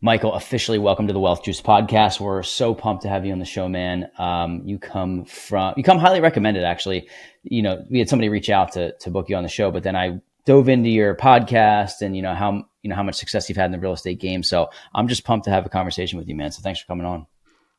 Michael, officially welcome to the Wealth Juice podcast. We're so pumped to have you on the show, man. You come highly recommended, actually. We had somebody reach out to book you on the show, but then I dove into your podcast and how much success you've had in the real estate game. So I'm just pumped to have a conversation with you, man. So thanks for coming on.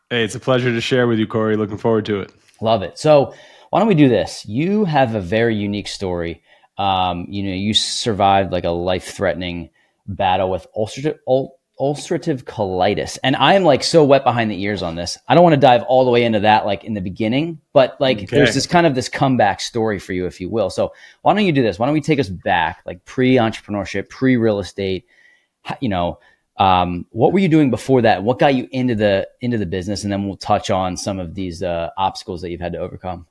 Hey, it's a pleasure to share with you, Cory. Looking forward to it. Love it. So why don't we do this? You have a very unique story. You survived like a life-threatening battle with ulcerative colitis. And I am like so wet behind the ears on this. I don't want to dive all the way into that like in the beginning, but there's this comeback story for you, if you will. So why don't you do this? Why don't we take us back, like pre-entrepreneurship, pre-real estate, what were you doing before that? What got you into the business? And then we'll touch on some of these obstacles that you've had to overcome.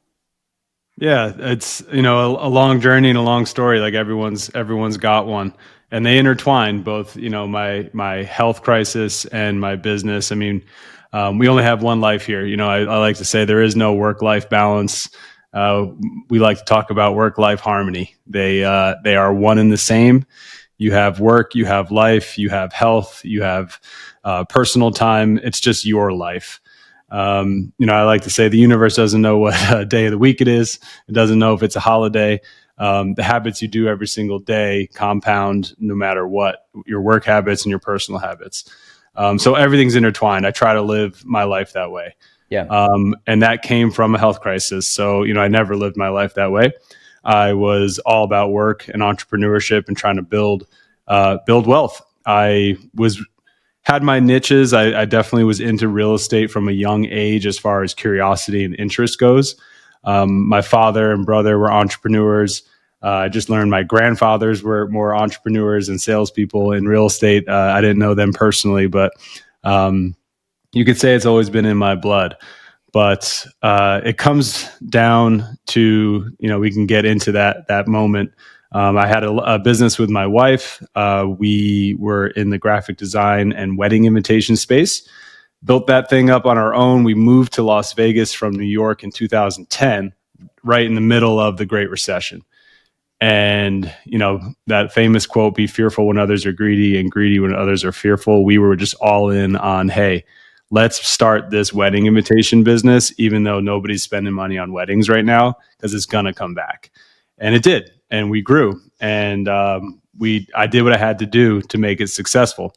Yeah, it's a long journey and a long story. Like everyone's got one, and they intertwine. Both my health crisis and my business. I mean, we only have one life here. I like to say there is no work-life balance. We like to talk about work-life harmony. They are one and the same. You have work, you have life, you have health, you have personal time. It's just your life. I like to say the universe doesn't know what day of the week it is. It doesn't know if it's a holiday. The habits you do every single day compound no matter what, your work habits and your personal habits. So everything's intertwined. I try to live my life that way. Yeah. And that came from a health crisis. So, I never lived my life that way. I was all about work and entrepreneurship and trying to build wealth. I had my niches. I definitely was into real estate from a young age as far as curiosity and interest goes. My father and brother were entrepreneurs. I just learned my grandfathers were more entrepreneurs and salespeople in real estate. I didn't know them personally, but you could say it's always been in my blood. But it comes down to, we can get into that moment. I had a business with my wife. We were in the graphic design and wedding invitation space, built that thing up on our own. We moved to Las Vegas from New York in 2010, right in the middle of the Great Recession. And, that famous quote, be fearful when others are greedy and greedy when others are fearful. We were just all in on, hey, let's start this wedding invitation business, even though nobody's spending money on weddings right now, because it's going to come back. And it did. And we grew. And I did what I had to do to make it successful.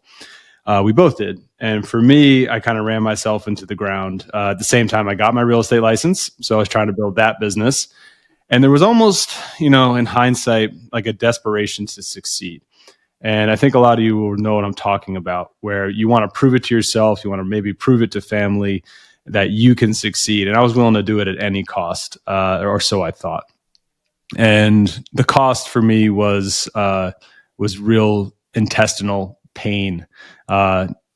We both did. And for me, I kind of ran myself into the ground. At the same time, I got my real estate license. So I was trying to build that business. And there was almost, in hindsight, like a desperation to succeed. And I think a lot of you will know what I'm talking about, where you want to prove it to yourself. You want to maybe prove it to family that you can succeed. And I was willing to do it at any cost, or so I thought. And the cost for me was real intestinal pain,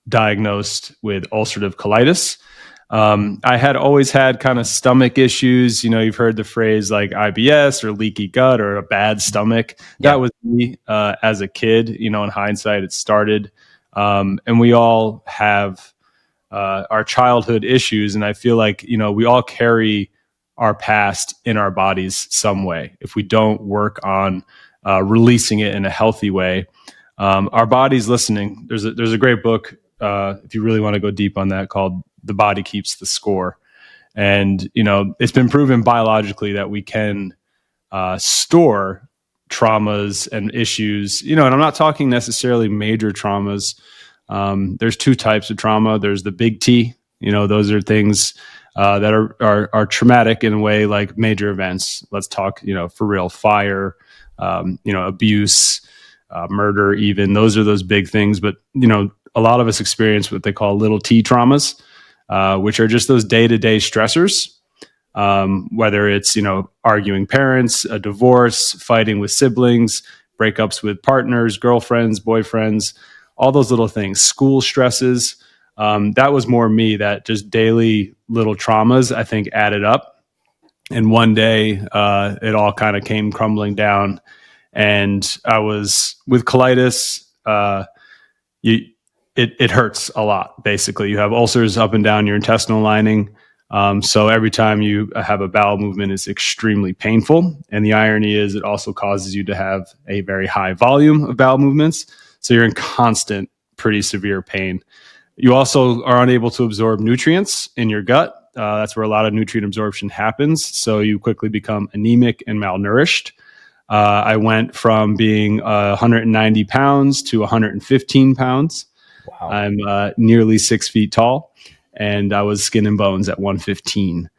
diagnosed with ulcerative colitis. I had always had kind of stomach issues. You've heard the phrase like IBS or leaky gut or a bad stomach. Yeah. That was me as a kid. In hindsight, it started. And we all have our childhood issues. And I feel like, we all carry our past in our bodies some way. If we don't work on releasing it in a healthy way, our body's listening. There's a great book, if you really want to go deep on that, called The Body Keeps the Score. And, it's been proven biologically that we can store traumas and issues, and I'm not talking necessarily major traumas. There's two types of trauma. There's the big T, those are things that are traumatic in a way, like major events. Let's talk, for real, fire, abuse, murder, even. Those are those big things. But, a lot of us experience what they call little T traumas, which are just those day-to-day stressors, whether it's, arguing parents, a divorce, fighting with siblings, breakups with partners, girlfriends, boyfriends, all those little things, school stresses. That was more me, that just daily little traumas, I think, added up. And one day, it all kind of came crumbling down. And I was with colitis. It hurts a lot. Basically, you have ulcers up and down your intestinal lining. So every time you have a bowel movement, it's extremely painful. And the irony is it also causes you to have a very high volume of bowel movements. So you're in constant pretty severe pain. You also are unable to absorb nutrients in your gut. That's where a lot of nutrient absorption happens. So you quickly become anemic and malnourished. I went from being 190 pounds to 115 pounds. Wow. I'm nearly 6 feet tall, and I was skin and bones at 115.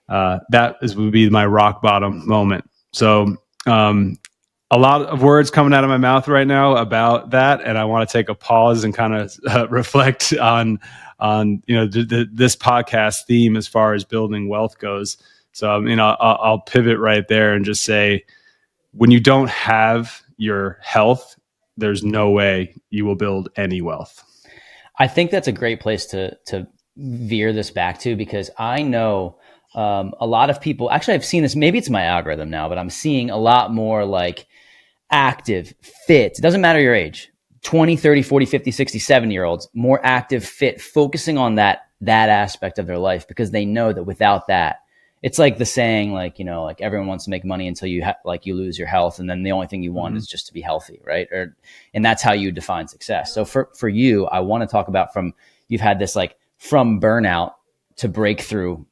Would be my rock bottom moment. So a lot of words coming out of my mouth right now about that, and I want to take a pause and kind of reflect on this podcast theme as far as building wealth goes. So I'll pivot right there and just say, when you don't have your health, there's no way you will build any wealth. I think that's a great place to veer this back to, because I know a lot of people, actually I've seen this, maybe it's my algorithm now, but I'm seeing a lot more like active, fit. It doesn't matter your age, 20, 30, 40, 50, 60, 70-year-olds, more active, fit, focusing on that aspect of their life, because they know that without that, it's like the saying, like, like everyone wants to make money until you you lose your health. And then the only thing you want is just to be healthy. Right. And that's how you define success. So for you, I want to talk about you've had this like from burnout to breakthrough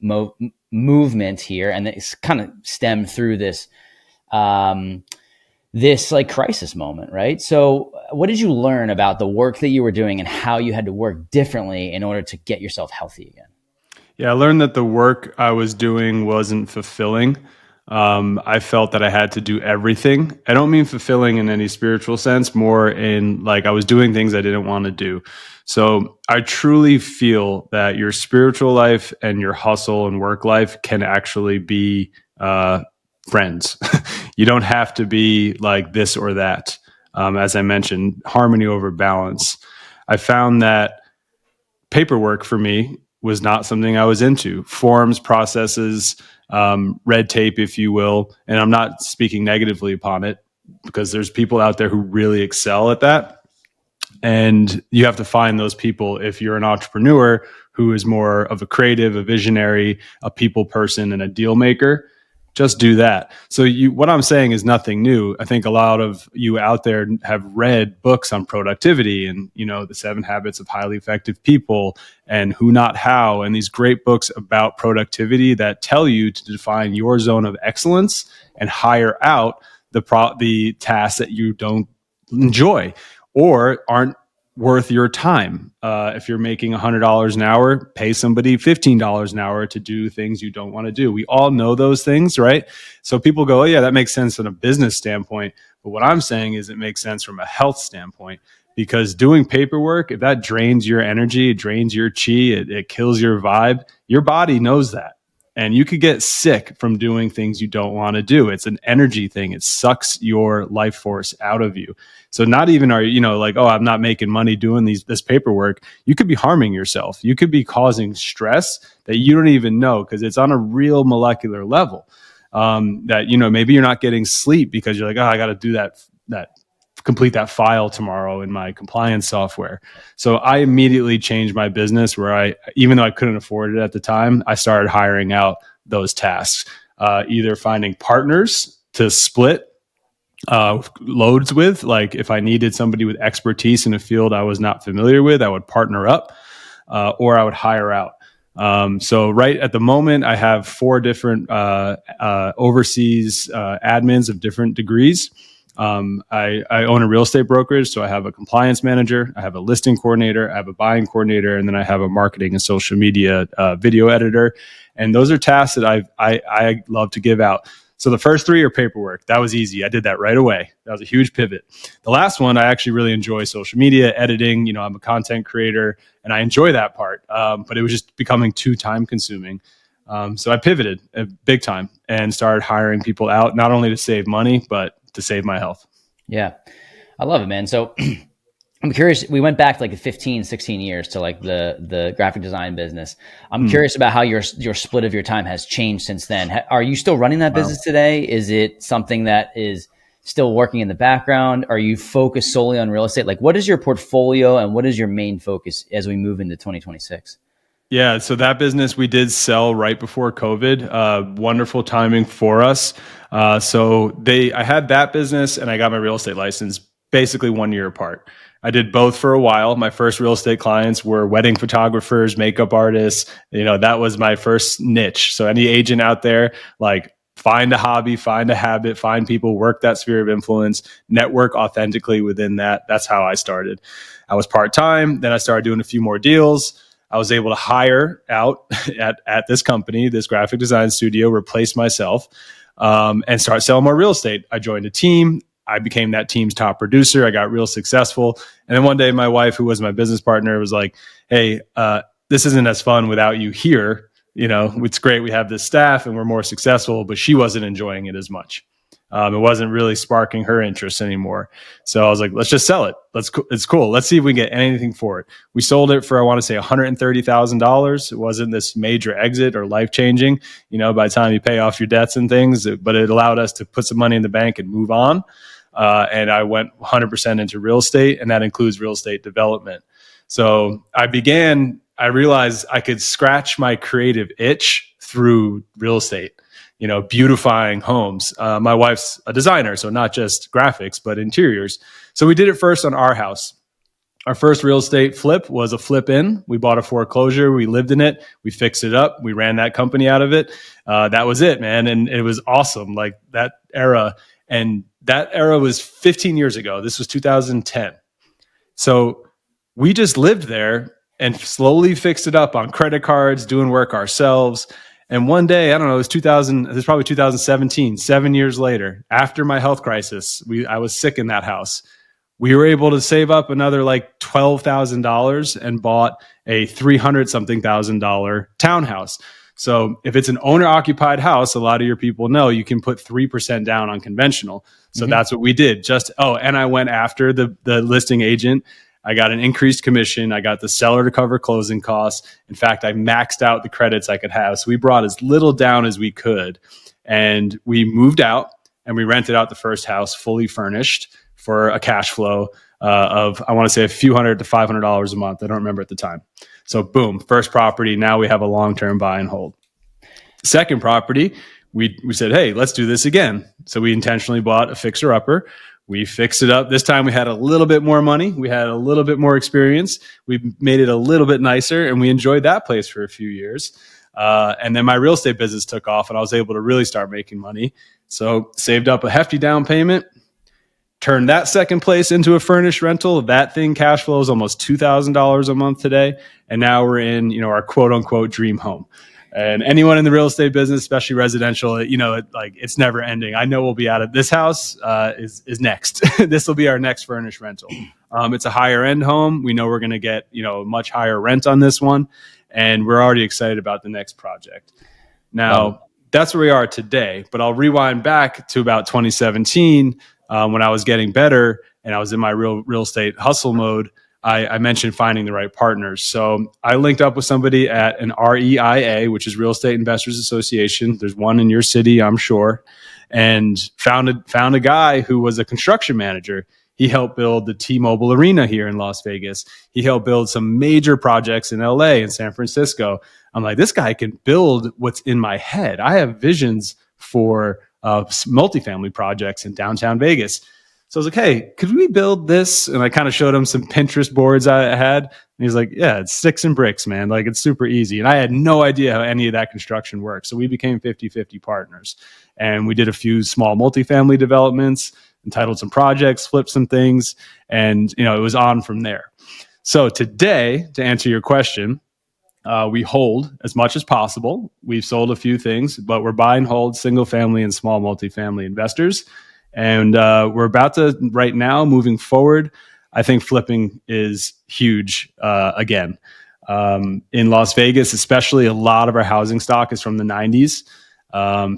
movement here. And it's kind of stemmed through this, this like crisis moment, right? So what did you learn about the work that you were doing and how you had to work differently in order to get yourself healthy again? Yeah, I learned that the work I was doing wasn't fulfilling. I felt that I had to do everything. I don't mean fulfilling in any spiritual sense, more in like I was doing things I didn't want to do. So I truly feel that your spiritual life and your hustle and work life can actually be friends. You don't have to be like this or that. As I mentioned, harmony over balance. I found that paperwork for me was not something I was into. Forms, processes, red tape, if you will. And I'm not speaking negatively upon it, because there's people out there who really excel at that. And you have to find those people if you're an entrepreneur who is more of a creative, a visionary, a people person, and a deal maker. Just do that. So what I'm saying is nothing new. I think a lot of you out there have read books on productivity and, the 7 Habits of Highly Effective People and Who Not How, and these great books about productivity that tell you to define your zone of excellence and hire out the tasks that you don't enjoy or aren't worth your time. If you're making $100 an hour, pay somebody $15 an hour to do things you don't want to do. We all know those things, right? So people go, oh yeah, that makes sense from a business standpoint. But what I'm saying is it makes sense from a health standpoint, because doing paperwork, if that drains your energy, it drains your chi, it kills your vibe, your body knows that. And you could get sick from doing things you don't want to do. It's an energy thing. It sucks your life force out of you. So not even are you like, oh, I'm not making money doing this paperwork. You could be harming yourself. You could be causing stress that you don't even know, because it's on a real molecular level. That maybe you're not getting sleep because you're like, oh, I got to do that complete that file tomorrow in my compliance software. So I immediately changed my business where even though I couldn't afford it at the time, I started hiring out those tasks, either finding partners to split loads with. Like if I needed somebody with expertise in a field I was not familiar with, I would partner up, or I would hire out. So right at the moment, I have 4 different overseas admins of different degrees. I own a real estate brokerage, so I have a compliance manager, I have a listing coordinator, I have a buying coordinator, and then I have a marketing and social media video editor. And those are tasks that I love to give out. So the first 3 are paperwork. That was easy. I did that right away. That was a huge pivot. The last one, I actually really enjoy social media editing. I'm a content creator and I enjoy that part. But it was just becoming too time consuming. So I pivoted big time and started hiring people out, not only to save money, but to save my health. Yeah, I love it, man. So I'm curious, we went back to like 15, 16 years to like the graphic design business. I'm curious about how your split of your time has changed since then. Are you still running that business today? Is it something that is still working in the background? Are you focused solely on real estate? Like, what is your portfolio and what is your main focus as we move into 2026? Yeah, so that business we did sell right before COVID. Wonderful timing for us. I had that business and I got my real estate license basically 1 year apart. I did both for a while. My first real estate clients were wedding photographers, makeup artists. That was my first niche. So any agent out there, like, find a hobby, find a habit, find people, work that sphere of influence, network authentically within that. That's how I started. I was part-time. Then I started doing a few more deals. I was able to hire out at this company, this graphic design studio, replace myself, and start selling more real estate. I joined a team. I became that team's top producer. I got real successful. And then one day my wife, who was my business partner, was like, hey, this isn't as fun without you here. It's great we have this staff and we're more successful, but she wasn't enjoying it as much. It wasn't really sparking her interest anymore. So I was like, let's just sell it. It's cool. Let's see if we can get anything for it. We sold it for, I want to say, $130,000. It wasn't this major exit or life-changing, by the time you pay off your debts and things, but it allowed us to put some money in the bank and move on. And I went 100% into real estate, and that includes real estate development. So I realized I could scratch my creative itch through real estate, beautifying homes. My wife's a designer, so not just graphics, but interiors. So we did it first on our house. Our first real estate flip was a flip in. We bought a foreclosure. We lived in it. We fixed it up. We ran that company out of it. That was it, man. And it was awesome. Like that era. And that era was 15 years ago. This was 2010. So we just lived there and slowly fixed it up on credit cards, doing work ourselves. And one day, I don't know, it was probably 2017, 7 years later, after my health crisis, I was sick in that house. We were able to save up another like $12,000 and bought a $300-something thousand townhouse. So if it's an owner-occupied house, a lot of your people know you can put 3% down on conventional. So that's what we did. And I went after the listing agent. I got an increased commission. I got the seller to cover closing costs. In fact, I maxed out the credits I could have. So we brought as little down as we could. And we moved out and we rented out the first house fully furnished for a cash flow of, I want to say, a few $100 to $500 a month. I don't remember at the time. So boom, first property. Now we have a long-term buy and hold. Second property, we said, hey, let's do this again. So we intentionally bought a fixer-upper. We fixed it up. This time we had a little bit more money. We had a little bit more experience. We made it a little bit nicer, and we enjoyed that place for a few years. And then my real estate business took off, and I was able to really start making money. So saved up a hefty down payment, turned that second place into a furnished rental. That thing cash flows almost $2,000 a month today. And now we're in, our quote unquote dream home. And anyone in the real estate business, especially residential, it's never ending. I know we'll be out of this house is next. This will be our next furnished rental. It's a higher end home. We know we're going to get, a much higher rent on this one. And we're already excited about the next project. Now, that's where we are today. But I'll rewind back to about 2017 when I was getting better and I was in my real estate hustle mode. I mentioned finding the right partners. So I linked up with somebody at an REIA, which is Real Estate Investors Association. There's one in your city, I'm sure, and found a guy who was a construction manager. He helped build the T-Mobile Arena here in Las Vegas. He helped build some major projects in LA and San Francisco. I'm like, this guy can build what's in my head. I have visions for multifamily projects in downtown Vegas. So I was like, hey, could we build this? And I kind of showed him some Pinterest boards I had. And he's like, yeah, it's sticks and bricks, man. Like, it's super easy. And I had no idea how any of that construction works. So we became 50-50 partners. And we did a few small multifamily developments, entitled some projects, flipped some things. And, it was on from there. So today, to answer your question, we hold as much as possible. We've sold a few things, but we're buy and hold single family and small multifamily investors. And we're about to, right now, moving forward, I think flipping is huge again. In Las Vegas, especially, a lot of our housing stock is from the 90s.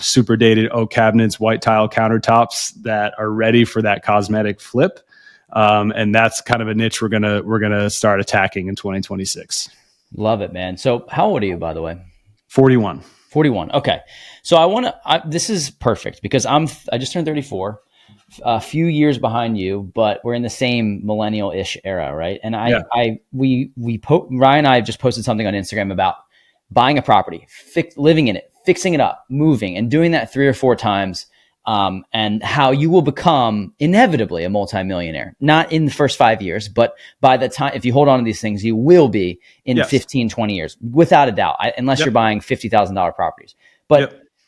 Super dated oak cabinets, white tile countertops that are ready for that cosmetic flip. And that's kind of a niche we're gonna start attacking in 2026. Love it, man. So how old are you, by the way? 41. 41. Okay. So this is perfect because I just turned 34, a few years behind you, but we're in the same millennial-ish era, right? And Ryan and I have just posted something on Instagram about buying a property, living in it, fixing it up, moving, and doing that 3 or 4 times. and how you will become inevitably a multimillionaire, not in the first 5 years, but by the time, if you hold on to these things, you will be in Yes. 15, 20 years, without a doubt, unless you're Yep. buying $50,000 properties. But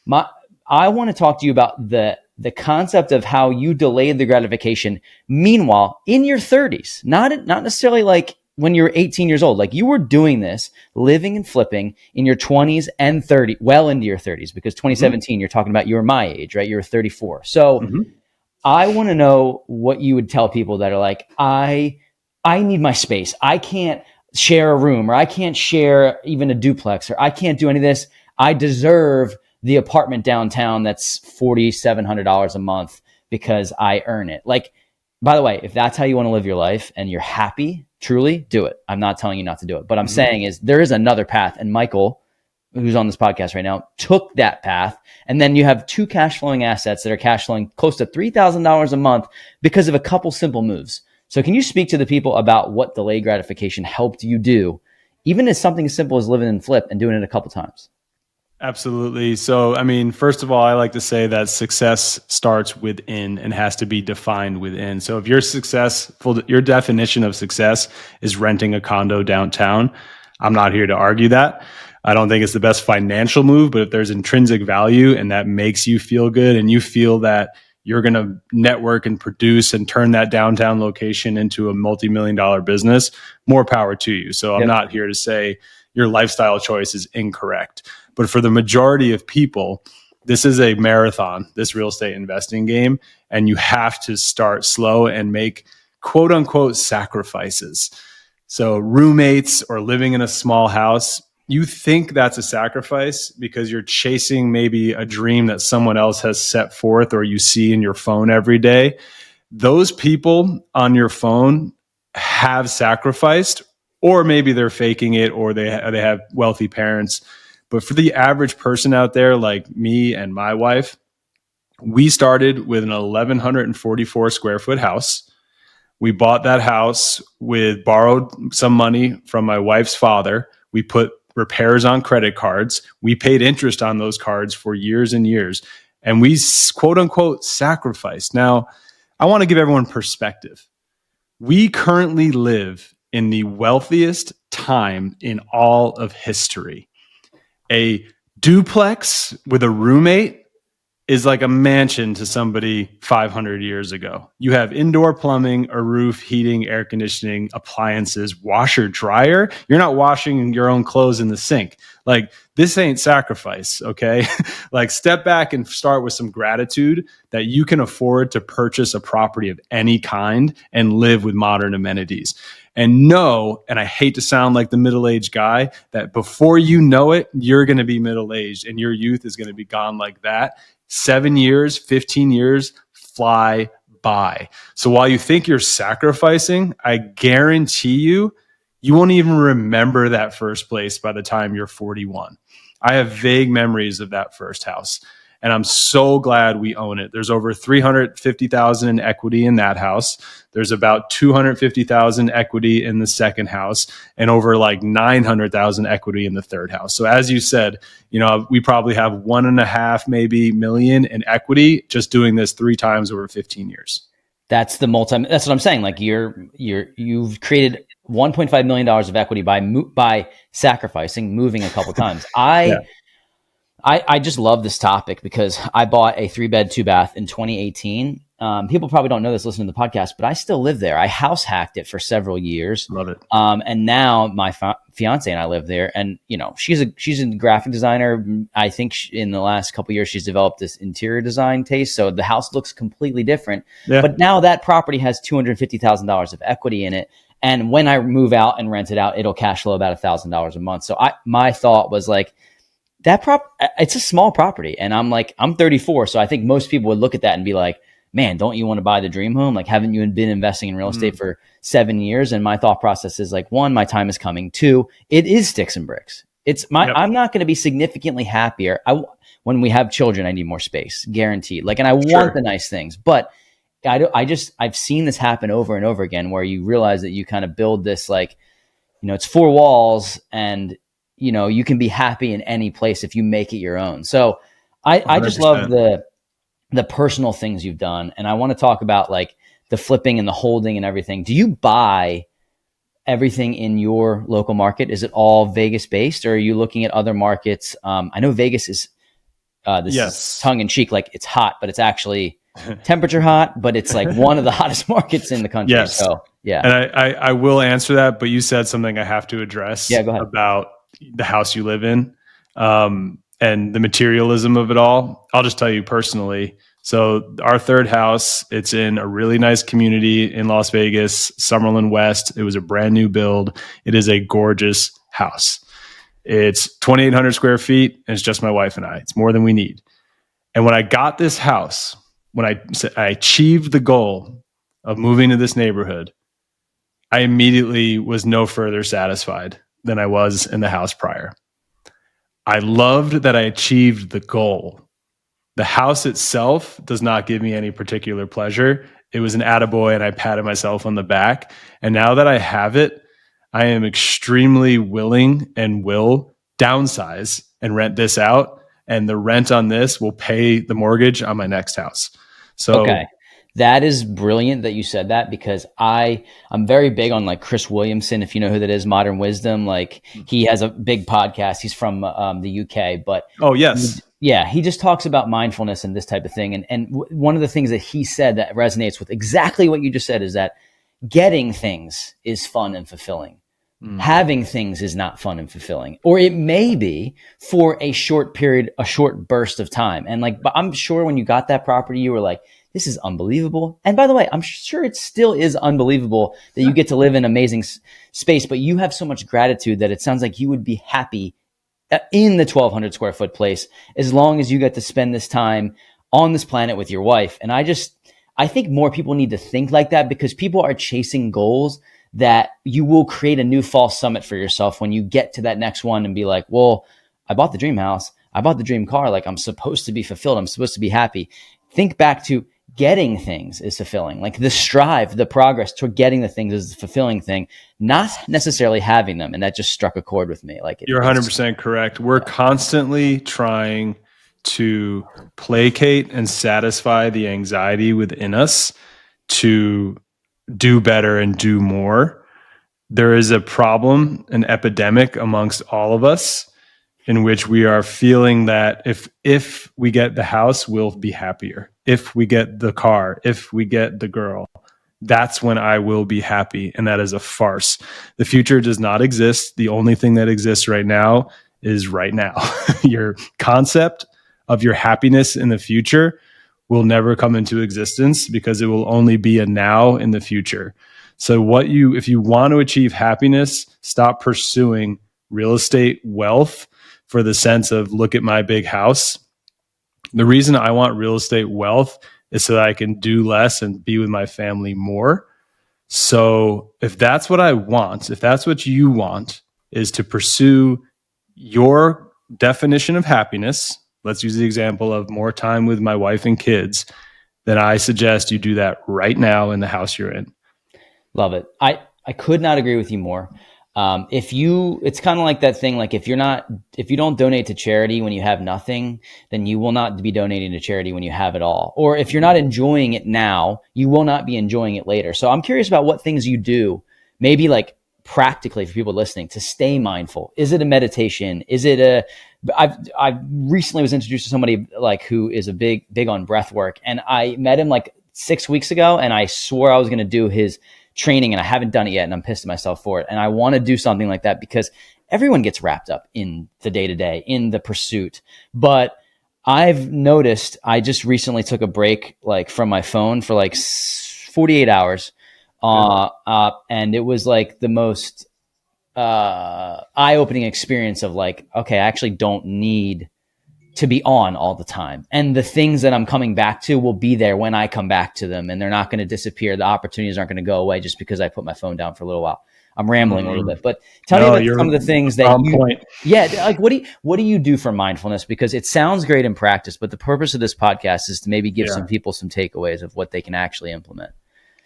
Yep. I want to talk to you about the concept of how you delayed the gratification. Meanwhile, in your 30s, not necessarily like when you're 18 years old, like you were doing this, living and flipping in your 20s and 30, well into your 30s, because Mm-hmm. 2017, you're talking about you were my age, right? You were 34. So Mm-hmm. I want to know what you would tell people that are like, I need my space. I can't share a room, or I can't share even a duplex, or I can't do any of this. I deserve the apartment downtown that's $4,700 a month because I earn it. Like, by the way, if that's how you want to live your life and you're happy, truly do it. I'm not telling you not to do it. But I'm Mm-hmm. saying is there is another path. And Michael, who's on this podcast right now, took that path. And then you have two cash flowing assets that are cash flowing close to $3,000 a month because of a couple simple moves. So can you speak to the people about what delayed gratification helped you do, even as something as simple as living in flip and doing it a couple times? Absolutely. So, I mean, first of all, I like to say that success starts within and has to be defined within. So, if you're successful, your definition of success is renting a condo downtown, I'm not here to argue that. I don't think it's the best financial move, but if there's intrinsic value and that makes you feel good and you feel that you're going to network and produce and turn that downtown location into a multi-million-dollar business, more power to you. So, I'm Yep. not here to say your lifestyle choice is incorrect. But for the majority of people, this is a marathon, this real estate investing game, and you have to start slow and make quote unquote sacrifices. So, roommates or living in a small house, you think that's a sacrifice because you're chasing maybe a dream that someone else has set forth or you see in your phone every day. Those people on your phone have sacrificed, or maybe they're faking it, or they have wealthy parents. But for the average person out there, like me and my wife, we started with an 1,144 square foot house. We bought that house with borrowed some money from my wife's father. We put repairs on credit cards. We paid interest on those cards for years and years. And we quote unquote sacrificed. Now, I want to give everyone perspective. We currently live in the wealthiest time in all of history. A duplex with a roommate is like a mansion to somebody 500 years ago. You have indoor plumbing, a roof, heating, air conditioning, appliances, washer, dryer. You're not washing your own clothes in the sink. Like, this ain't sacrifice, okay? Like, step back and start with some gratitude that you can afford to purchase a property of any kind and live with modern amenities. And know, and I hate to sound like the middle-aged guy, that before you know it, you're going to be middle-aged and your youth is going to be gone like that. 7 years, 15 years fly by. So while you think you're sacrificing, I guarantee you, you won't even remember that first place by the time you're 41. I have vague memories of that first house, and I'm so glad we own it. There's over 350,000 in equity in that house. There's about 250,000 equity in the second house, and over like 900,000 equity in the third house. So as you said, we probably have 1.5 maybe million in equity just doing this 3 times over 15 years. That's what I'm saying. Like you've created $1.5 million of equity by sacrificing, moving a couple times. Yeah, I just love this topic because I bought a 3-bed, 2-bath in 2018. People probably don't know this listening to the podcast, but I still live there. I house hacked it for several years. love it. And now my fiance and I live there, and she's a graphic designer. I think in the last couple of years, she's developed this interior design taste. So the house looks completely different, Yeah. but now that property has $250,000 of equity in it. And when I move out and rent it out, it'll cash flow about $1,000 a month. So my thought was like, it's a small property. And I'm 34. So I think most people would look at that and be like, man, don't you want to buy the dream home? Like, haven't you been investing in real estate for 7 years? And my thought process is like, 1, my time is coming. 2, it is sticks and bricks. Yep. I'm not going to be significantly happier. When we have children, I need more space, guaranteed. Like, and I want the nice things, but I've seen this happen over and over again where you realize that you kind of build this, like, it's 4 walls and, you can be happy in any place if you make it your own. So I just love the personal things you've done. And I want to talk about like the flipping and the holding and everything. Do you buy everything in your local market? Is it all Vegas based, or are you looking at other markets? I know Vegas is, this is Yes. tongue in cheek, like it's hot, but it's actually temperature hot, but it's like one of the hottest markets in the country. Yes. So yeah. And I will answer that, but you said something I have to address Yeah, go ahead. about the house you live in, and the materialism of it all. I'll just tell you personally. So our third house, it's in a really nice community in Las Vegas, Summerlin West. It was a brand new build. It is a gorgeous house. It's 2,800 square feet, and it's just my wife and I. It's more than we need. And when I got this house, when I achieved the goal of moving to this neighborhood, I immediately was no further satisfied than I was in the house prior. I loved that I achieved the goal. The house itself does not give me any particular pleasure. It was an attaboy, and I patted myself on the back. And now that I have it, I am extremely willing and will downsize and rent this out. And the rent on this will pay the mortgage on my next house. Okay. So, That is brilliant that you said that, because I'm very big on like Chris Williamson, if you know who that is, Modern Wisdom. Like he has a big podcast. He's from the UK, but oh, yes. yeah, he just talks about mindfulness and this type of thing. And one of the things that he said that resonates with exactly what you just said is that getting things is fun and fulfilling. Having things is not fun and fulfilling, or it may be for a short period, a short burst of time. And like, but I'm sure when you got that property, you were like, this is unbelievable. And by the way, I'm sure it still is unbelievable that you get to live in amazing space, but you have so much gratitude that it sounds like you would be happy in the 1,200 square foot place as long as you get to spend this time on this planet with your wife. And I think more people need to think like that, because people are chasing goals that you will create a new false summit for yourself when you get to that next one and be like, well, I bought the dream house. I bought the dream car. Like I'm supposed to be fulfilled. I'm supposed to be happy. Think back to getting things is fulfilling. Like the strive, the progress toward getting the things is the fulfilling thing, not necessarily having them. And that just struck a chord with me. Like You're 100% correct. We're constantly trying to placate and satisfy the anxiety within us to do better and do more. There is a problem, an epidemic amongst all of us, in which we are feeling that if we get the house, we'll be happier. If we get the car, if we get the girl, that's when I will be happy. And that is a farce. The future does not exist. The only thing that exists right now is right now. Your concept of your happiness in the future will never come into existence, because it will only be a now in the future. So if you want to achieve happiness, stop pursuing real estate wealth for the sense of, look at my big house. The reason I want real estate wealth is so that I can do less and be with my family more. So if that's what I want, if that's what you want, is to pursue your definition of happiness, let's use the example of more time with my wife and kids, then I suggest you do that right now in the house you're in. Love it. I could not agree with you more. It's kind of like that thing, like if you don't donate to charity when you have nothing, then you will not be donating to charity when you have it all. Or if you're not enjoying it now, you will not be enjoying it later. So I'm curious about what things you do, maybe like practically for people listening, to stay mindful. Is it a meditation? Is it I recently was introduced to somebody like who is a big on breath work, and I met him like 6 weeks ago, and I swore I was going to do his training, and I haven't done it yet, and I'm pissed at myself for it. And I want to do something like that, because everyone gets wrapped up in the day-to-day, in the pursuit. But I've noticed I just recently took a break like from my phone for like 48 hours. And it was like the most eye-opening experience of like, okay, I actually don't need to be on all the time. And the things that I'm coming back to will be there when I come back to them, and they're not going to disappear. The opportunities aren't going to go away just because I put my phone down for a little while. I'm rambling a little bit, but tell me about some of the things that like, what do you do for mindfulness? Because it sounds great in practice, but the purpose of this podcast is to maybe give some people some takeaways of what they can actually implement.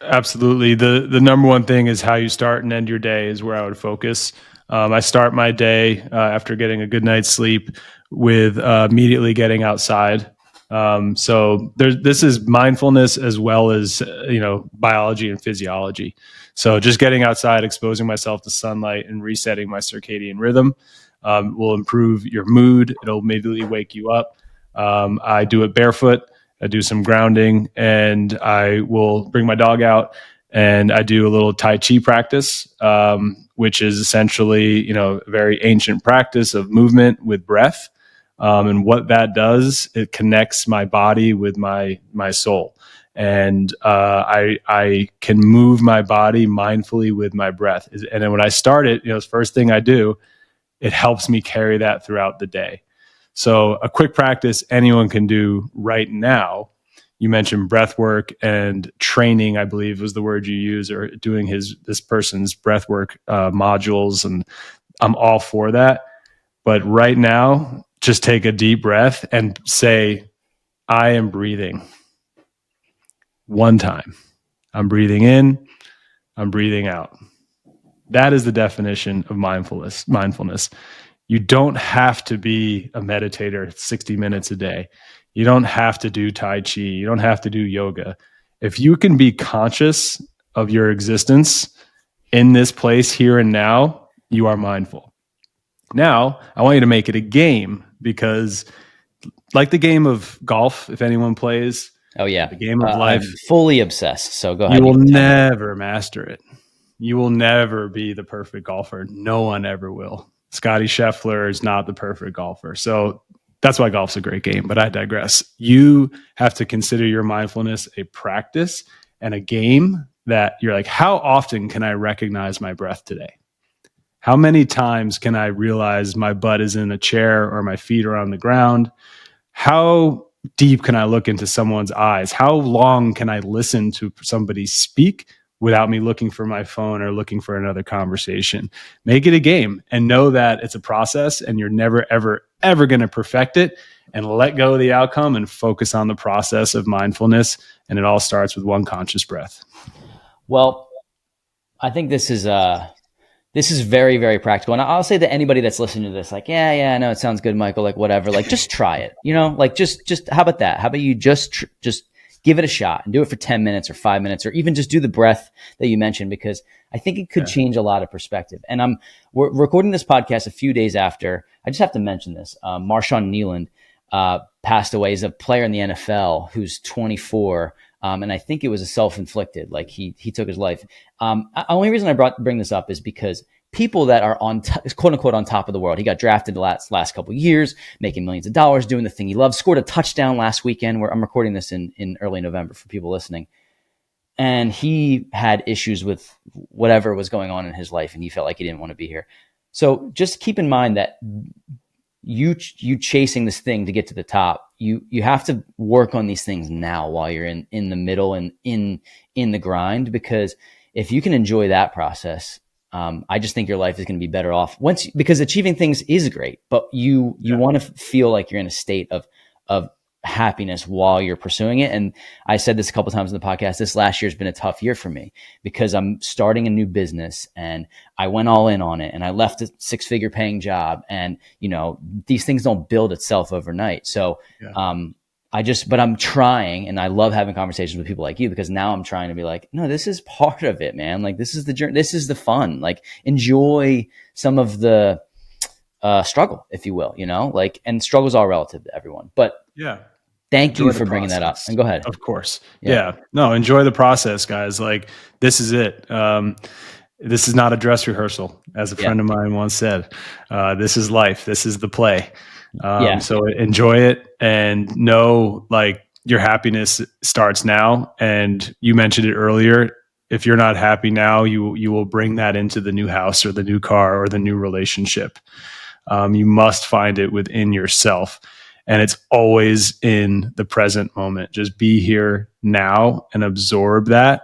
Absolutely. The number one thing is how you start and end your day is where I would focus. I start my day after getting a good night's sleep with immediately getting outside. So this is mindfulness as well as, biology and physiology. So just getting outside, exposing myself to sunlight and resetting my circadian rhythm will improve your mood. It'll immediately wake you up. I do it barefoot. I do some grounding, and I will bring my dog out, and I do a little Tai Chi practice, which is essentially, a very ancient practice of movement with breath. And what that does, it connects my body with my soul, and I can move my body mindfully with my breath. And then when I start it, the first thing I do, it helps me carry that throughout the day. So a quick practice anyone can do right now. You mentioned breath work and training, I believe was the word you use, or doing this person's breath work modules, and I'm all for that. But right now, just take a deep breath and say, I am breathing. One time. I'm breathing in, I'm breathing out. That is the definition of mindfulness. You don't have to be a meditator 60 minutes a day. You don't have to do Tai Chi. You don't have to do yoga. If you can be conscious of your existence in this place here and now, you are mindful. Now, I want you to make it a game, because like the game of golf, if anyone plays, Oh yeah, the game of life, I'm fully obsessed. So go ahead. you You will can tell me. never master it. You will never be the perfect golfer. No one ever will. Scotty Scheffler is not the perfect golfer. So that's why golf's a great game, but I digress. You have to consider your mindfulness a practice and a game that you're like, how often can I recognize my breath today? How many times can I realize my butt is in a chair or my feet are on the ground? How deep can I look into someone's eyes? How long can I listen to somebody speak without me looking for my phone or looking for another conversation? Make it a game and know that it's a process, and you're never, ever, ever going to perfect it, and let go of the outcome and focus on the process of mindfulness. And it all starts with one conscious breath. Well, I think this is very, very practical. And I'll say to anybody that's listening to this, like, yeah, I know it sounds good, Michael, like whatever, like just try it, like just, how about that? How about you just give it a shot and do it for 10 minutes or 5 minutes, or even just do the breath that you mentioned, because I think it could change a lot of perspective. And we're recording this podcast a few days after, I just have to mention this. Marshawn Nealand passed away. He's a player in the NFL who's 24. And I think it was a self-inflicted, like he took his life. Only reason I bring this up is because people that are quote unquote on top of the world. He got drafted the last couple of years, making millions of dollars, doing the thing he loves. Scored a touchdown last weekend. Where I'm recording this in early November for people listening, and he had issues with whatever was going on in his life, and he felt like he didn't want to be here. So just keep in mind that you chasing this thing to get to the top, you have to work on these things now while you're in the middle and in the grind, because if you can enjoy that process, I just think your life is going to be better off because achieving things is great, but you want to feel like you're in a state of happiness while you're pursuing it. And I said this a couple of times in the podcast, this last year has been a tough year for me because I'm starting a new business and I went all in on it, and I left a 6-figure paying job, and these things don't build itself overnight. So, but I'm trying, and I love having conversations with people like you, because now I'm trying to be like, no, this is part of it, man. Like, this is the journey. This is the fun. Like, enjoy some of the struggle, if you will, and struggle's all relative to everyone, but thank you for bringing that up. And go ahead. Of course. Yeah. No, enjoy the process, guys. Like, this is it. This is not a dress rehearsal, as a friend of mine once said. This is life. This is the play. So enjoy it, and know, like, your happiness starts now. And you mentioned it earlier. If you're not happy now, you will bring that into the new house or the new car or the new relationship. You must find it within yourself. And it's always in the present moment. Just be here now and absorb that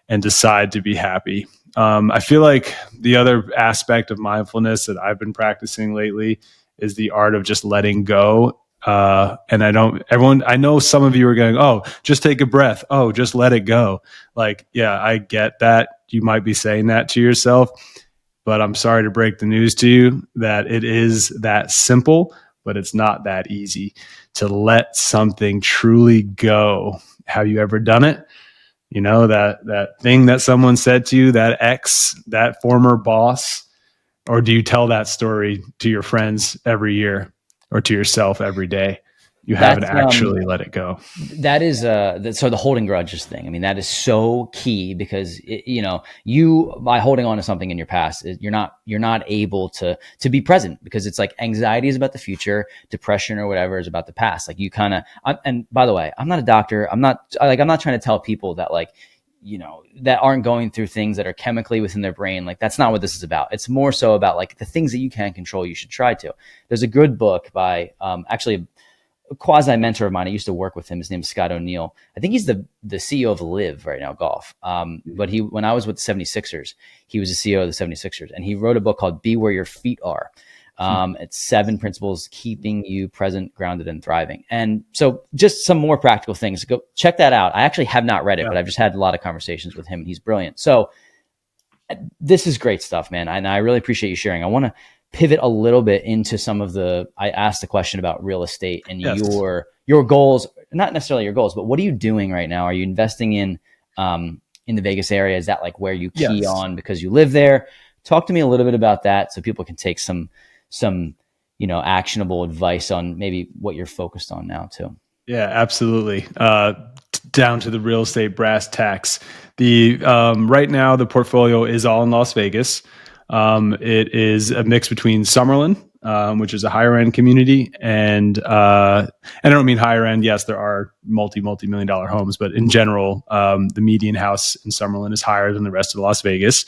and decide to be happy. I feel like the other aspect of mindfulness that I've been practicing lately is the art of just letting go. And I know some of you are going, oh, just take a breath. Oh, just let it go. Like, yeah, I get that. You might be saying that to yourself, but I'm sorry to break the news to you that it is that simple. but it's not that easy to let something truly go. Have you ever done it? You know, that thing that someone said to you, that ex, that former boss, or do you tell that story to your friends every year or to yourself every day? You haven't That's actually let it go. that is so the holding grudges thing. I mean, that is so key because you by holding on to something in your past, you're not able to be present because it's like anxiety is about the future, depression or whatever is about the past. Like you kind of, and by the way, I'm not a doctor. I'm not trying to tell people that like that aren't going through things that are chemically within their brain. Like that's not what this is about. It's more so about like the things that you can control. You should try to. There's a good book by actually a quasi mentor of mine. I used to work with him. His name is Scott O'Neill. I think he's the CEO of Live right now, golf. But when I was with the 76ers, he was the CEO of the 76ers. And he wrote a book called Be Where Your Feet Are. It's 7 principles keeping you present, grounded, and thriving. And so just some more practical things. Go check that out. I actually have not read it, but I've just had a lot of conversations with him. And he's brilliant. So this is great stuff, man. And I really appreciate you sharing. I want to pivot a little bit into some of I asked the question about real estate and your goals, not necessarily your goals, but what are you doing right now? Are you investing in the Vegas area? Is that like where you key on because you live there? Talk to me a little bit about that so people can take some actionable advice on maybe what you're focused on now too. Yeah, absolutely. Down to the real estate brass tacks. Right now the portfolio is all in Las Vegas. It is a mix between Summerlin, which is a higher end community, and I don't mean higher end. Yes, there are multi-million dollar homes, but in general, the median house in Summerlin is higher than the rest of Las Vegas.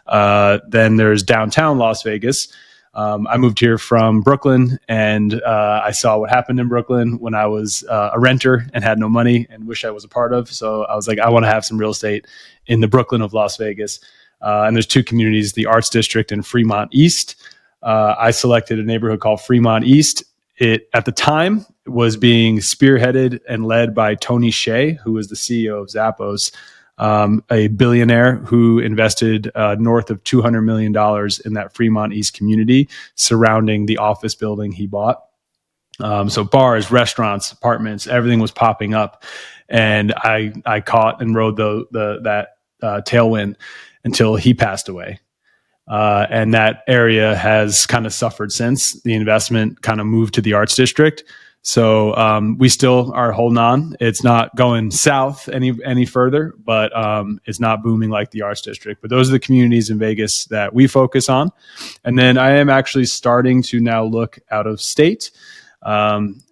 Then there's downtown Las Vegas. I moved here from Brooklyn, and I saw what happened in Brooklyn when I was a renter and had no money and wish I was a part of. So I was like, I want to have some real estate in the Brooklyn of Las Vegas. And there's 2 communities, the Arts District and Fremont East. I selected a neighborhood called Fremont East. It, at the time, was being spearheaded and led by Tony Hsieh, who was the CEO of Zappos, a billionaire who invested north of $200 million in that Fremont East community surrounding the office building he bought. So bars, restaurants, apartments, everything was popping up. And I caught and rode that tailwind until he passed away. And that area has kind of suffered since. The investment kind of moved to the Arts District. So we still are holding on. It's not going south any further, but it's not booming like the Arts District. But those are the communities in Vegas that we focus on. And then I am actually starting to now look out of state.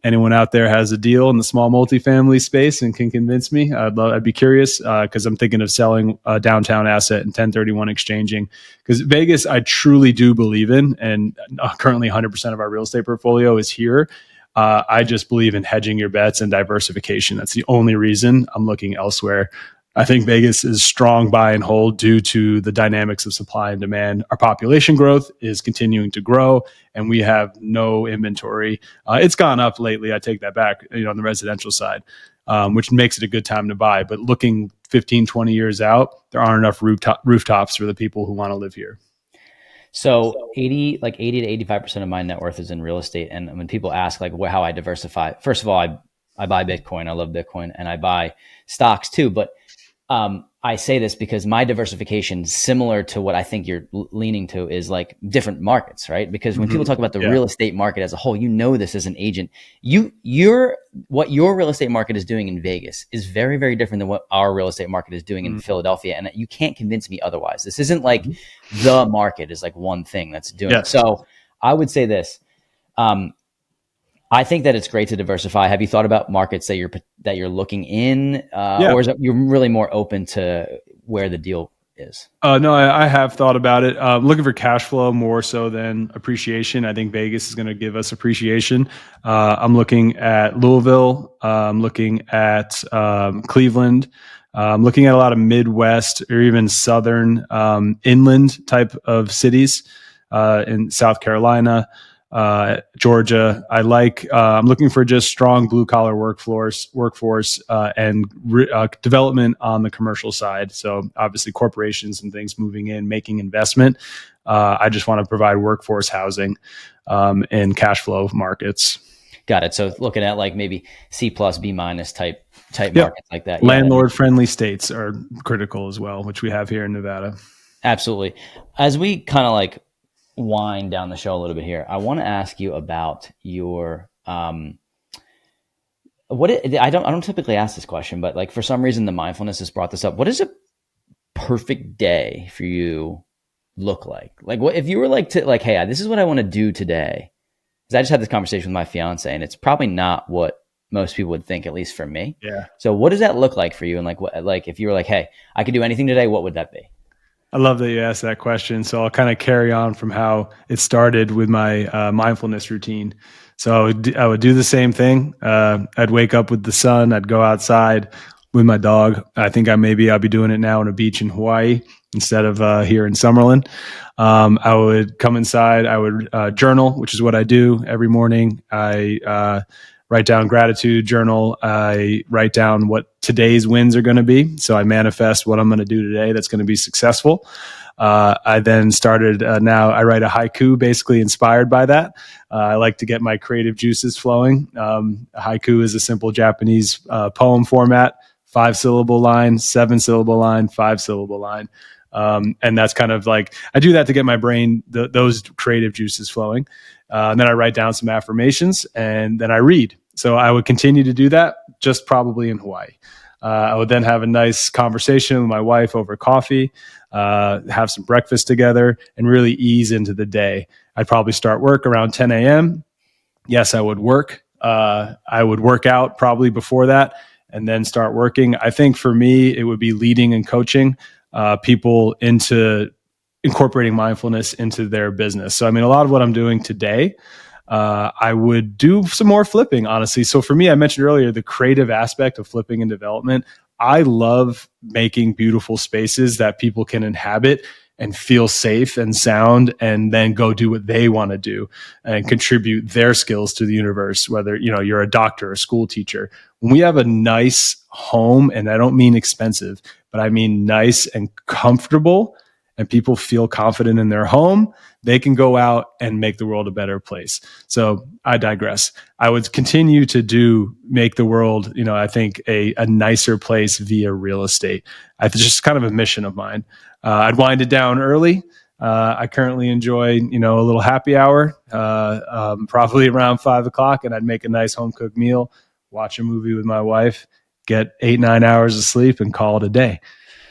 Anyone out there has a deal in the small multifamily space and can convince me, I'd be curious because I'm thinking of selling a downtown asset and 1031 exchanging, because Vegas, I truly do believe in, and currently 100% of our real estate portfolio is here. I just believe in hedging your bets and diversification. That's the only reason I'm looking elsewhere. I think Vegas is strong buy and hold due to the dynamics of supply and demand. Our population growth is continuing to grow, and we have no inventory. It's gone up lately. I take that back, on the residential side, which makes it a good time to buy. But looking 15, 20 years out, there aren't enough rooftops for the people who want to live here. So 80 to 85% of my net worth is in real estate. And when people ask like how I diversify, first of all, I buy Bitcoin. I love Bitcoin, and I buy stocks too. But I say this because my diversification, similar to what I think you're leaning to, is like different markets, right? Because when people talk about the real estate market as a whole, this as an agent, what your real estate market is doing in Vegas is very, very different than what our real estate market is doing in Philadelphia. And you can't convince me otherwise. This isn't like the market is like one thing that's doing it. So I would say this. I think that it's great to diversify. Have you thought about markets that you're looking in, or is it you're really more open to where the deal is? No, I have thought about it. Looking for cash flow more so than appreciation. I think Vegas is going to give us appreciation. I'm looking at Louisville. I'm looking at Cleveland. I'm looking at a lot of Midwest or even Southern inland type of cities in South Carolina. Georgia. I'm looking for just strong blue collar workforce, and development on the commercial side. So obviously corporations and things moving in, making investment. I just want to provide workforce housing in cash flow markets. Got it. So looking at like maybe C plus, B minus type Yep. markets like that. Yeah, that Landlord friendly states are critical as well, which we have here in Nevada. absolutely. As we kind of like wind down the show a little bit here, I want to ask you about your I don't typically ask this question, but like for some reason the mindfulness has brought this up. What does a perfect day for you look like? Like what if you were like to like, hey, this is what I want to do today? Because I just had this conversation with my fiance, and it's probably not what most people would think, at least for me. Yeah. So what does that look like for you? And like what like if you were like, hey, I could do anything today, what would that be? I love that you asked that question. So I'll kind of carry on from how it started with my mindfulness routine. So I would do the same thing. I'd wake up with the sun. I'd go outside with my dog. I think I'll be doing it now on a beach in Hawaii instead of here in Summerlin. I would come inside. I would journal, which is what I do every morning. I write down gratitude journal. I write down what today's wins are going to be. So I manifest what I'm going to do today that's going to be successful. I then started, now I write a haiku basically inspired by that. I like to get my creative juices flowing. A haiku is a simple Japanese poem format, 5-syllable line, 7-syllable line, 5-syllable line. And that's kind of like, I do that to get my brain, those creative juices flowing. And then I write down some affirmations and then I read. So I would continue to do that, just probably in Hawaii. I would then have a nice conversation with my wife over coffee, have some breakfast together, and really ease into the day. I'd probably start work around 10 a.m. Yes, I would work. I would work out probably before that and then start working. I think for me, it would be leading and coaching people into incorporating mindfulness into their business. So, I mean, a lot of what I'm doing today, I would do some more flipping, honestly. So for me, I mentioned earlier the creative aspect of flipping and development. I love making beautiful spaces that people can inhabit and feel safe and sound and then go do what they want to do and contribute their skills to the universe, whether you're a doctor, a school teacher. When we have a nice home, and I don't mean expensive, but I mean nice and comfortable, and people feel confident in their home, they can go out and make the world a better place. So I digress. I would continue to make the world, I think a nicer place via real estate. It's just kind of a mission of mine. I'd wind it down early. I currently enjoy, a little happy hour, probably around 5 o'clock, and I'd make a nice home cooked meal, watch a movie with my wife, get 8-9 hours of sleep, and call it a day.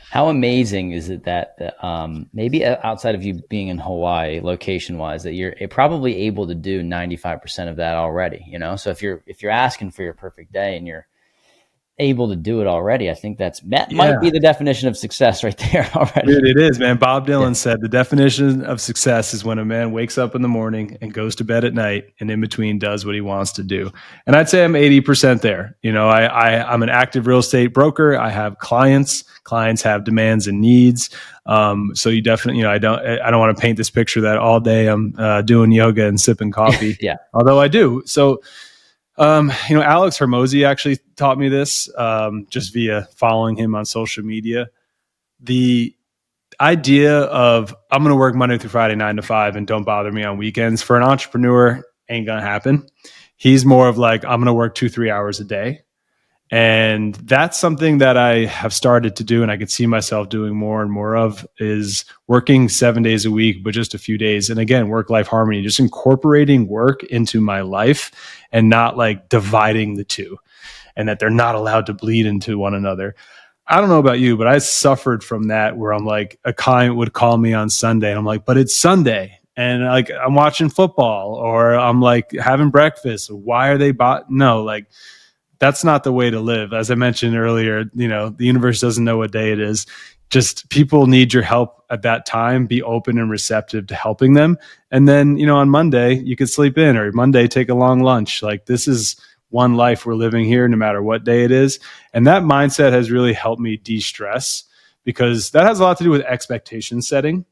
How amazing is it that maybe outside of you being in Hawaii, location wise, that you're probably able to do 95% of that already, So if you're asking for your perfect day and you're able to do it already, I think that might be the definition of success right there already. Dude, it is, man. Bob Dylan said the definition of success is when a man wakes up in the morning and goes to bed at night and in between does what he wants to do. And I'd say I'm 80% there. I'm an active real estate broker. I have clients. Clients have demands and needs. So you definitely, I don't want to paint this picture that all day I'm doing yoga and sipping coffee. Yeah. Although I do. So Alex Hermosi actually taught me this just via following him on social media. The idea of I'm going to work Monday through Friday, 9 to 5, and don't bother me on weekends for an entrepreneur ain't going to happen. He's more of like, I'm going to work 2-3 hours a day. And that's something that I have started to do, and I could see myself doing more and more of, is working 7 days a week, but just a few days. And again, work-life harmony, just incorporating work into my life and not like dividing the two, and that they're not allowed to bleed into one another. I don't know about you, but I suffered from that where I'm like, a client would call me on Sunday and I'm like, but it's Sunday. And like, I'm watching football or I'm like having breakfast. Why are they no, like, that's not the way to live. As I mentioned earlier, the universe doesn't know what day it is. Just people need your help at that time. Be open and receptive to helping them. And then, on Monday, you could sleep in, or Monday, take a long lunch. Like, this is one life we're living here, no matter what day it is. And that mindset has really helped me de-stress, because that has a lot to do with expectation setting.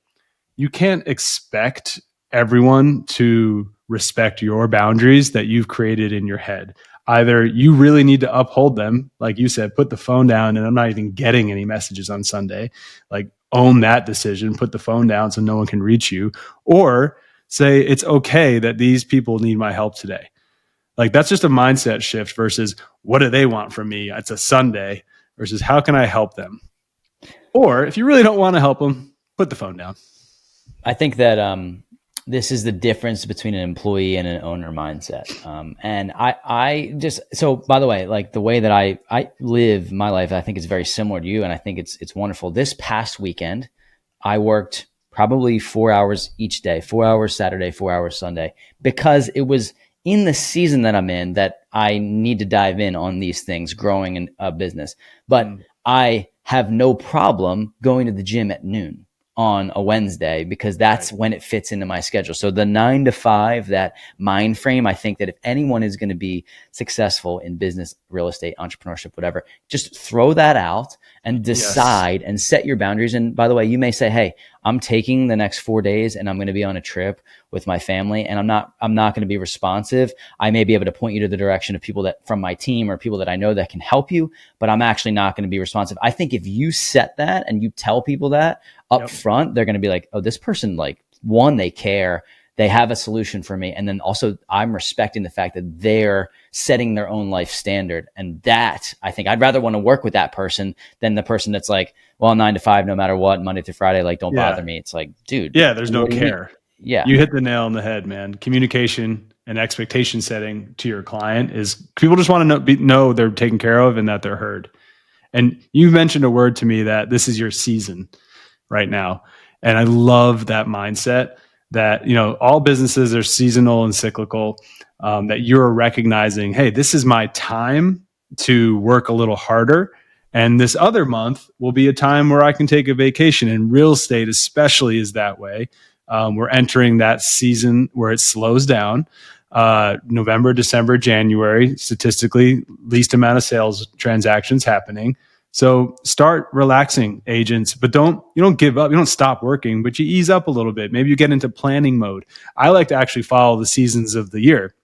You can't expect everyone to respect your boundaries that you've created in your head. Either you really need to uphold them, like you said, put the phone down and I'm not even getting any messages on Sunday. Like own that decision, put the phone down so no one can reach you, or say it's okay that these people need my help today. Like that's just a mindset shift versus what do they want from me? It's a Sunday versus how can I help them? Or if you really don't want to help them, put the phone down. I think that this is the difference between an employee and an owner mindset. And I just, so by the way, like the way that I live my life, I think it's very similar to you. And I think it's wonderful. This past weekend, I worked probably 4 hours each day, 4 hours Saturday, 4 hours Sunday, because it was in the season that I'm in that I need to dive in on these things, growing a business. But I have no problem going to the gym at noon on a Wednesday because that's when it fits into my schedule. So the 9 to 5, that mind frame, I think that if anyone is going to be successful in business, real estate, entrepreneurship, whatever, just throw that out and decide and set your boundaries. And by the way, you may say, hey, I'm taking the next 4 days and I'm going to be on a trip with my family and I'm not going to be responsive. I may be able to point you to the direction of people that from my team or people that I know that can help you, but I'm actually not going to be responsive. I think if you set that and you tell people that up front, they're going to be like, oh, this person, like, one, they care, they have a solution for me. And then also I'm respecting the fact that they're setting their own life standard. And that, I think I'd rather want to work with that person than the person that's like, well, 9 to 5, no matter what, Monday through Friday, like, don't bother me. It's like, dude. Yeah, there's no care. Yeah. You hit the nail on the head, man. Communication and expectation setting to your client is people just want to know they're taken care of and that they're heard. And you mentioned a word to me that this is your season right now. And I love that mindset that, you know, all businesses are seasonal and cyclical, that you're recognizing, hey, this is my time to work a little harder. And this other month will be a time where I can take a vacation. And real estate especially is that way. We're entering that season where it slows down. November, December, January, statistically, least amount of sales transactions happening. So start relaxing, agents, but you don't give up. You don't stop working, but you ease up a little bit. Maybe you get into planning mode. I like to actually follow the seasons of the year.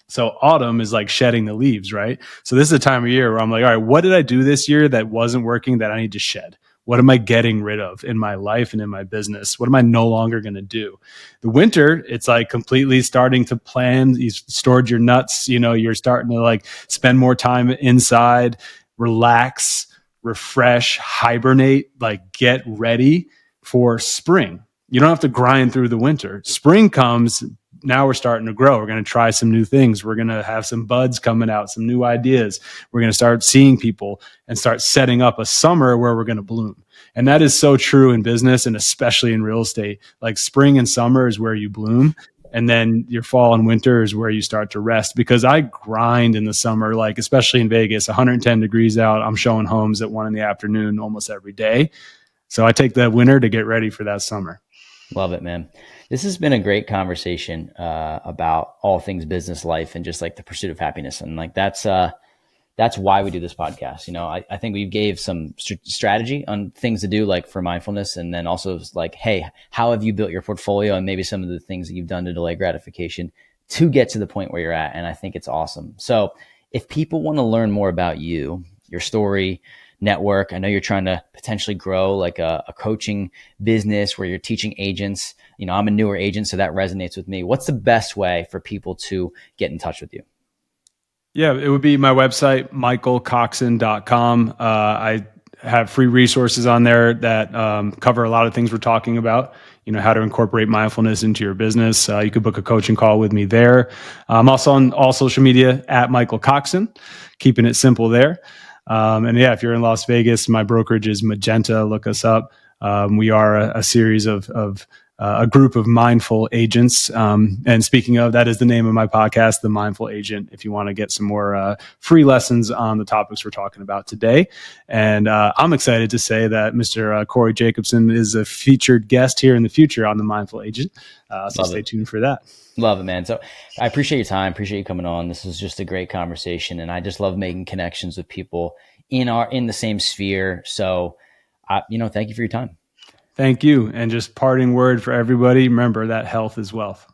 So autumn is like shedding the leaves, right? So this is a time of year where I'm like, all right, what did I do this year that wasn't working that I need to shed? What am I getting rid of in my life and in my business? What am I no longer going to do? The winter, it's like completely starting to plan. You've stored your nuts, you know, you're starting to like spend more time inside, relax, refresh, hibernate, like get ready for spring. You don't have to grind through the winter. Spring comes, now we're starting to grow. We're going to try some new things. We're going to have some buds coming out, some new ideas. We're going to start seeing people and start setting up a summer where we're going to bloom. And that is so true in business and especially in real estate. Like spring and summer is where you bloom. And then your fall and winter is where you start to rest, because I grind in the summer, like especially in Vegas, 110 degrees out. I'm showing homes at 1 p.m. almost every day. So I take the winter to get ready for that summer. Love it, man. This has been a great conversation about all things business, life, and just like the pursuit of happiness. And like that's why we do this podcast. You know, I think we gave some strategy on things to do, like for mindfulness, and then also like, hey, how have you built your portfolio, and maybe some of the things that you've done to delay gratification to get to the point where you're at. And I think it's awesome. So if people want to learn more about you, your story, network, I know you're trying to potentially grow like a coaching business where you're teaching agents. You know, I'm a newer agent, so that resonates with me. What's the best way for people to get in touch with you? Yeah, it would be my website, michaelcoxen.com. I have free resources on there that cover a lot of things we're talking about. You know, how to incorporate mindfulness into your business. You could book a coaching call with me there. I'm also on all social media at Michael Coxen, keeping it simple there. And yeah, if you're in Las Vegas, my brokerage is Magenta. Look us up. We are a series of a group of mindful agents. And speaking of, that is the name of my podcast, The Mindful Agent, if you want to get some more free lessons on the topics we're talking about today. And I'm excited to say that Mr. Cory Jacobson is a featured guest here in the future on The Mindful Agent. So stay tuned for that. Love it, man. So I appreciate your time. Appreciate you coming on. This was just a great conversation. And I just love making connections with people in the same sphere. So, thank you for your time. Thank you. And just parting word for everybody. Remember that health is wealth.